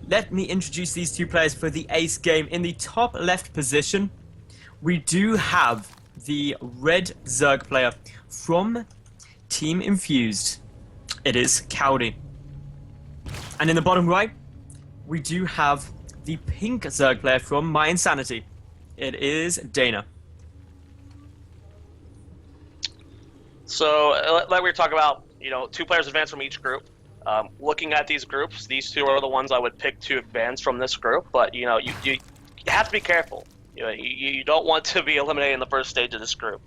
let me introduce these two players for the ace game. In the top left position, we do have the red Zerg player from Team Infused. It is Kaldi. And in the bottom right, we do have the pink Zerg player from My Insanity. It is DaNa. So, like we were talking about, two players advance from each group. Looking at these groups, these two are the ones I would pick to advance from this group. But you have to be careful. You don't want to be eliminated in the first stage of this group.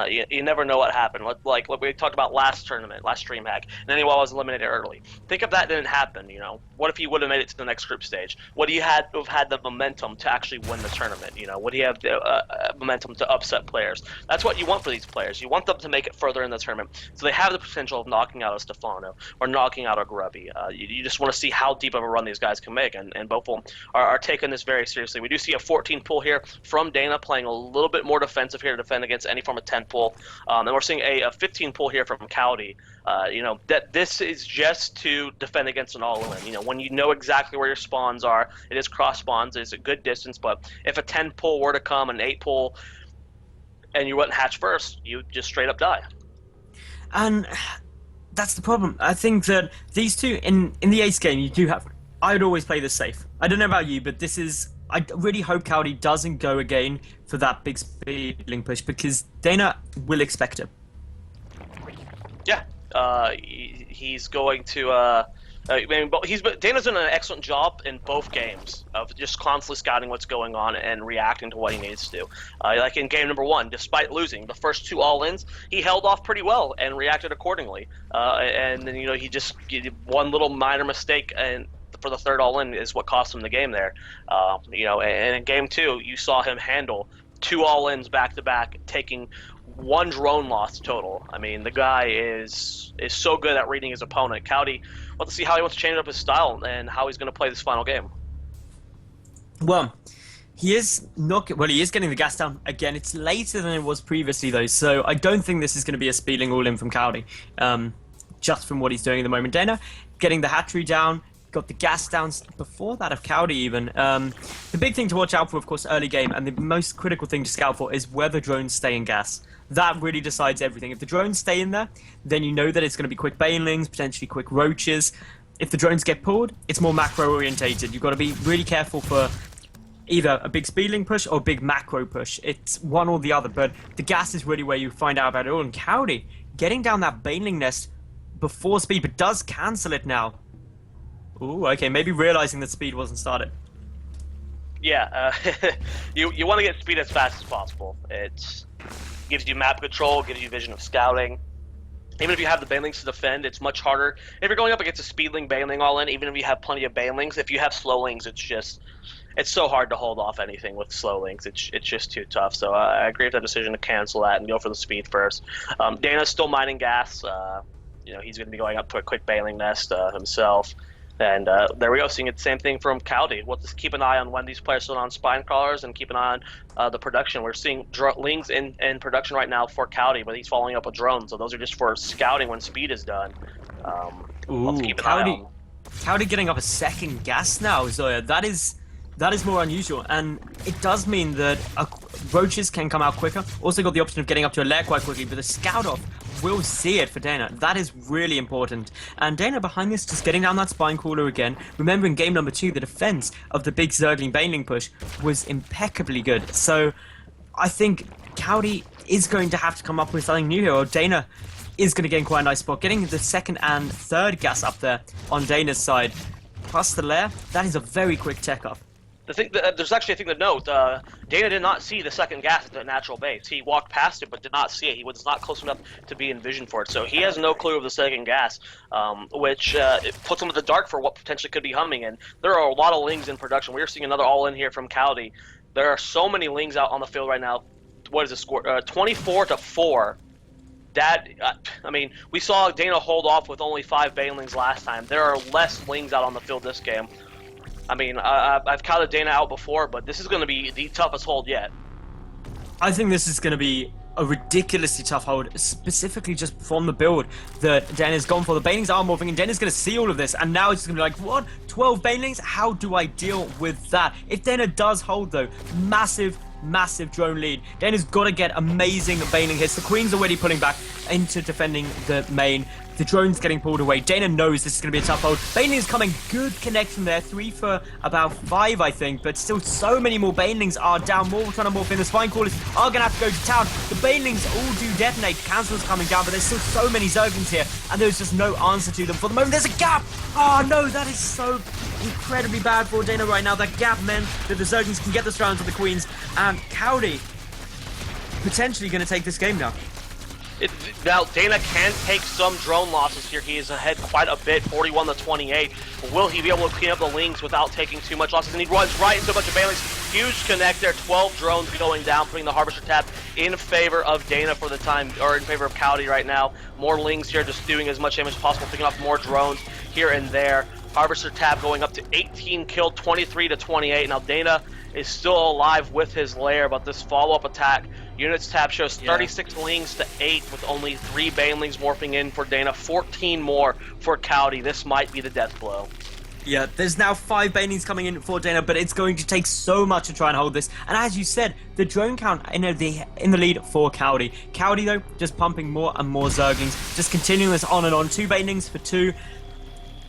You never know what happened. Like we talked about last tournament, last stream hack, and anyone was eliminated early. Think if that didn't happen, what if he would have made it to the next group stage? Would he have had the momentum to actually win the tournament? Would he have the momentum to upset players? That's what you want for these players. You want them to make it further in the tournament, so they have the potential of knocking out a Stefano or knocking out a Grubby. You just want to see how deep of a run these guys can make, and both of them are taking this very seriously. We do see a 14 pull here from DaNa, playing a little bit more defensive here to defend against any form of 10 pull, and we're seeing a 15 pull here from Kaldi. That this is just to defend against an all-in. When you know exactly where your spawns are, it is cross spawns, it's a good distance, but if a 10 pull were to come, an 8 pull, and you wouldn't hatch first, you just straight up die. And that's the problem. I think that these two, in the ace game, you do have... I would always play this safe. I don't know about you, but this is... I really hope Kaldi doesn't go again for that big speedling push, because DaNa will expect it. Yeah, he's going to... DaNa's done an excellent job in both games of just constantly scouting what's going on and reacting to what he needs to do. Like in game number 1, despite losing the first 2 all-ins, he held off pretty well and reacted accordingly. And then he just one little minor mistake and for the 3rd all-in is what cost him the game there. And in game 2, you saw him handle 2 all-ins back-to-back, taking 1 drone loss total. I mean, the guy is so good at reading his opponent. Kaldi, let's see how he wants to change up his style and how he's going to play this final game. Well, he is getting the gas down again. It's later than it was previously, though, so I don't think this is going to be a speedling all-in from Kaldi, just from what he's doing at the moment. DaNa getting the hatchery down, got the gas down before that of Kaldi even. The big thing to watch out for, of course, early game, and the most critical thing to scout for is whether drones stay in gas. That really decides everything. If the drones stay in there, then you know that it's going to be quick banelings, potentially quick roaches. If the drones get pulled, it's more macro orientated. You've got to be really careful for either a big speedling push or a big macro push. It's one or the other, but the gas is really where you find out about it all. And Kaldi getting down that baneling nest before speed, but does cancel it now. Ooh, okay, maybe realizing that speed wasn't started. Yeah, you want to get speed as fast as possible. It gives you map control, gives you vision of scouting. Even if you have the banelings to defend, it's much harder. If you're going up against a speedling baneling all-in, even if you have plenty of banelings, if you have slowlings, it's so hard to hold off anything with slowlings. It's just too tough. So I agree with that decision to cancel that and go for the speed first. DaNa's still mining gas. He's going to be going up to a quick baneling nest himself. And there we go, seeing the same thing from Kaldi. We'll just keep an eye on when these players are on spine crawlers and keep an eye on the production. We're seeing lings in production right now for Kaldi, but he's following up with drones. So those are just for scouting when speed is done. Let's keep an eye on. Kaldi getting up a 2nd gas now, Zoya. That is more unusual, and it does mean that roaches can come out quicker. Also got the option of getting up to a lair quite quickly, but the scout off will see it for DaNa. That is really important. And DaNa behind this, just getting down that spine crawler again. Remember in game number 2, the defense of the big Zergling baneling push was impeccably good. So I think Kaldi is going to have to come up with something new here, or DaNa is going to get in quite a nice spot. Getting the 2nd and 3rd gas up there on DaNa's side, plus the lair, that is a very quick tech up. There's actually a thing to note. DaNa did not see the 2nd gas at the natural base. He walked past it, but did not see it. He was not close enough to be in vision for it. So he has no clue of the 2nd gas, which it puts him in the dark for what potentially could be coming in. There are a lot of lings in production. We're seeing another all-in here from Kaldi. There are so many lings out on the field right now. What is the score? 24-4. I mean, we saw DaNa hold off with only 5 banelings last time. There are less lings out on the field this game. I mean, I've counted DaNa out before, but this is going to be the toughest hold yet. I think this is going to be a ridiculously tough hold, specifically just from the build that DaNa's gone for. The Banelings are morphing, and DaNa's going to see all of this, and now it's going to be like, what? 12 Banelings? How do I deal with that? If DaNa does hold, though, massive drone lead. DaNa's got to get amazing baneling hits. The Queen's already pulling back into defending the main. The drone's getting pulled away. DaNa knows this is going to be a tough hold. Baneling's coming. Good connection there. 3 for about 5, I think. But still, so many more Banelings are down. More trying to morph in. The Spine Callers are going to have to go to town. The Banelings all do detonate. Cancel's coming down, but there's still so many Zerglings here, and there's just no answer to them. For the moment, there's a gap. Oh, no, that is so incredibly bad for DaNa right now. That gap meant that the Zerglings can get the round to the Queens, and Kaldi potentially going to take this game now. Now, DaNa can take some drone losses here. He is ahead quite a bit, 41 to 28. Will he be able to clean up the Lings without taking too much losses? And he runs right into a bunch of Banelings. Huge connect there. 12 drones going down, putting the Harvester tab in favor of DaNa for the time, or in favor of Kaldi right now. More Lings here, just doing as much damage as possible, picking off more drones here and there. Harvester tab going up to 18 killed, 23 to 28. Now, DaNa is still alive with his lair, but this follow-up attack, units tab shows 36 Lings to 8 with only 3 Banelings morphing in for DaNa, 14 more for Kaldi. This might be the death blow. Yeah, there's now 5 Banelings coming in for DaNa, but it's going to take so much to try and hold this. And as you said, the drone count in the lead for Kaldi. Kaldi, though, just pumping more and more Zerglings, just continuing this on and on. 2 Banelings for 2.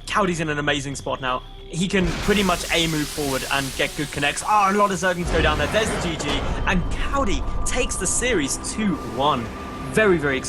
Kaldi's in an amazing spot now. He can pretty much move forward and get good connects. Oh, a lot of Zerglings go down there. There's the GG. And Kaldi takes the series 2-1. Very exciting.